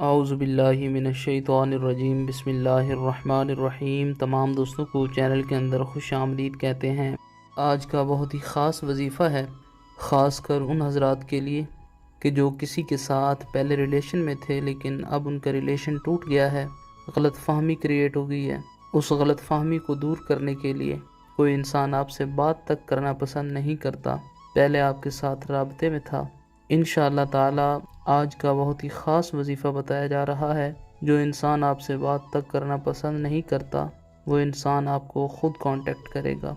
اعوذ باللہ من الشیطان الرجیم، بسم اللہ الرحمن الرحیم۔ تمام دوستوں کو چینل کے اندر خوش آمدید کہتے ہیں۔ آج کا بہت ہی خاص وظیفہ ہے، خاص کر ان حضرات کے لیے کہ جو کسی کے ساتھ پہلے ریلیشن میں تھے لیکن اب ان کا ریلیشن ٹوٹ گیا ہے، غلط فہمی کریٹ ہو گئی ہے۔ اس غلط فہمی کو دور کرنے کے لیے کوئی انسان آپ سے بات تک کرنا پسند نہیں کرتا، پہلے آپ کے ساتھ رابطے میں تھا۔ انشاءاللہ تعالی آج کا بہت ہی خاص وظیفہ بتایا جا رہا ہے۔ جو انسان آپ سے بات تک کرنا پسند نہیں کرتا، وہ انسان آپ کو خود کانٹیکٹ کرے گا۔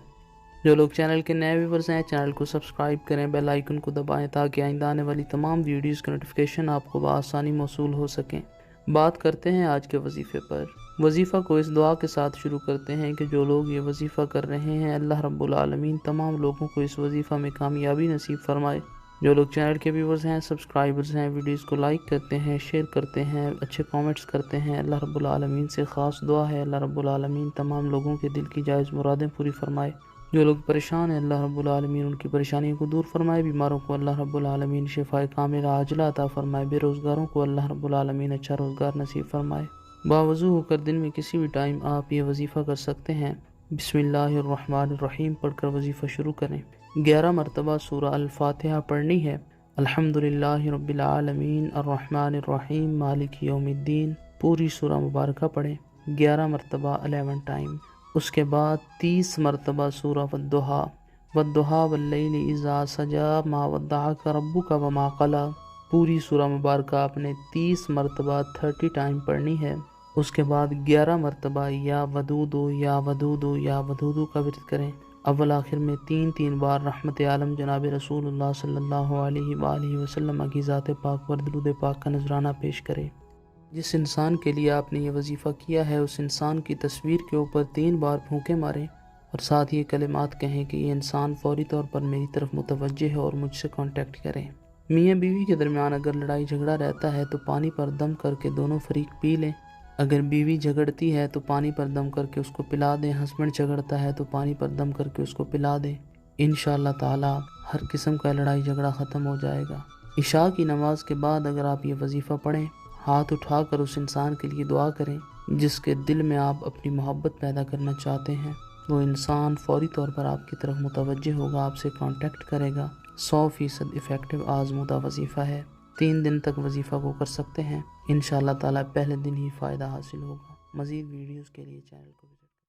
جو لوگ چینل کے نئے ویورز ہیں، چینل کو سبسکرائب کریں، بیل آئیکن کو دبائیں تاکہ آئندہ آنے والی تمام ویڈیوز کی نوٹیفیکیشن آپ کو بآسانی موصول ہو سکیں۔ بات کرتے ہیں آج کے وظیفے پر۔ وظیفہ کو اس دعا کے ساتھ شروع کرتے ہیں کہ جو لوگ یہ وظیفہ کر رہے ہیں، اللہ رب العالمین تمام لوگوں کو اس وظیفہ میں کامیابی نصیب فرمائے۔ جو لوگ چینل کے ویورز ہیں، سبسکرائبرز ہیں، ویڈیوز کو لائک کرتے ہیں، شیئر کرتے ہیں، اچھے کامنٹس کرتے ہیں، اللہ رب العالمین سے خاص دعا ہے اللہ رب العالمین تمام لوگوں کے دل کی جائز مرادیں پوری فرمائے۔ جو لوگ پریشان ہیں، اللہ رب العالمین ان کی پریشانیوں کو دور فرمائے۔ بیماروں کو اللہ رب العالمین شفاء کاملہ عاجلہ عطا فرمائے۔ بے روزگاروں کو اللہ رب العالمین اچھا روزگار نصیب فرمائے۔ باوضو ہو کر دن میں کسی بھی ٹائم آپ یہ وظیفہ کر سکتے ہیں۔ بسم اللہ الرحمن الرحیم پڑھ کر وظیفہ شروع کریں۔ 11 مرتبہ سورہ الفاتحہ پڑھنی ہے۔ الحمدللہ رب العالمین الرحمن الرحیم مالک یوم الدین، پوری سورہ مبارکہ پڑھیں 11 مرتبہ 11 ٹائم۔ اس کے بعد 30 مرتبہ سورہ والضحیٰ، والضحیٰ واللیل اذا سجی ما ودعک ربک وما قلی، پوری سورہ مبارکہ آپ نے 30 مرتبہ 30 ٹائم پڑھنی ہے۔ اس کے بعد 11 مرتبہ یا ودودو یا ودودو یا ودودو کا ورد کریں۔ اول آخر میں 3 بار رحمت عالم جناب رسول اللہ صلی اللہ علیہ وآلہ وسلم کی ذات پاک پر درود پاک کا نذرانہ پیش کریں۔ جس انسان کے لیے آپ نے یہ وظیفہ کیا ہے، اس انسان کی تصویر کے اوپر 3 بار پھونکے ماریں اور ساتھ یہ کلمات کہیں کہ یہ انسان فوری طور پر میری طرف متوجہ ہے اور مجھ سے کانٹیکٹ کریں۔ میاں بیوی کے درمیان اگر لڑائی جھگڑا رہتا ہے تو پانی پر دم کر کے دونوں فریق پی لیں۔ اگر بیوی جھگڑتی ہے تو پانی پر دم کر کے اس کو پلا دیں۔ ہسبینڈ جھگڑتا ہے تو پانی پر دم کر کے اس کو پلا دیں۔ انشاءاللہ تعالی ہر قسم کا لڑائی جھگڑا ختم ہو جائے گا۔ عشاء کی نماز کے بعد اگر آپ یہ وظیفہ پڑھیں، ہاتھ اٹھا کر اس انسان کے لیے دعا کریں جس کے دل میں آپ اپنی محبت پیدا کرنا چاہتے ہیں۔ وہ انسان فوری طور پر آپ کی طرف متوجہ ہوگا، آپ سے کانٹیکٹ کرے گا۔ 100% ایفیکٹو آزمودہ وظیفہ ہے۔ 3 دن تک وظیفہ کو کر سکتے ہیں۔ انشاءاللہ تعالی پہلے دن ہی فائدہ حاصل ہوگا۔ مزید ویڈیوز کے لیے چینل کو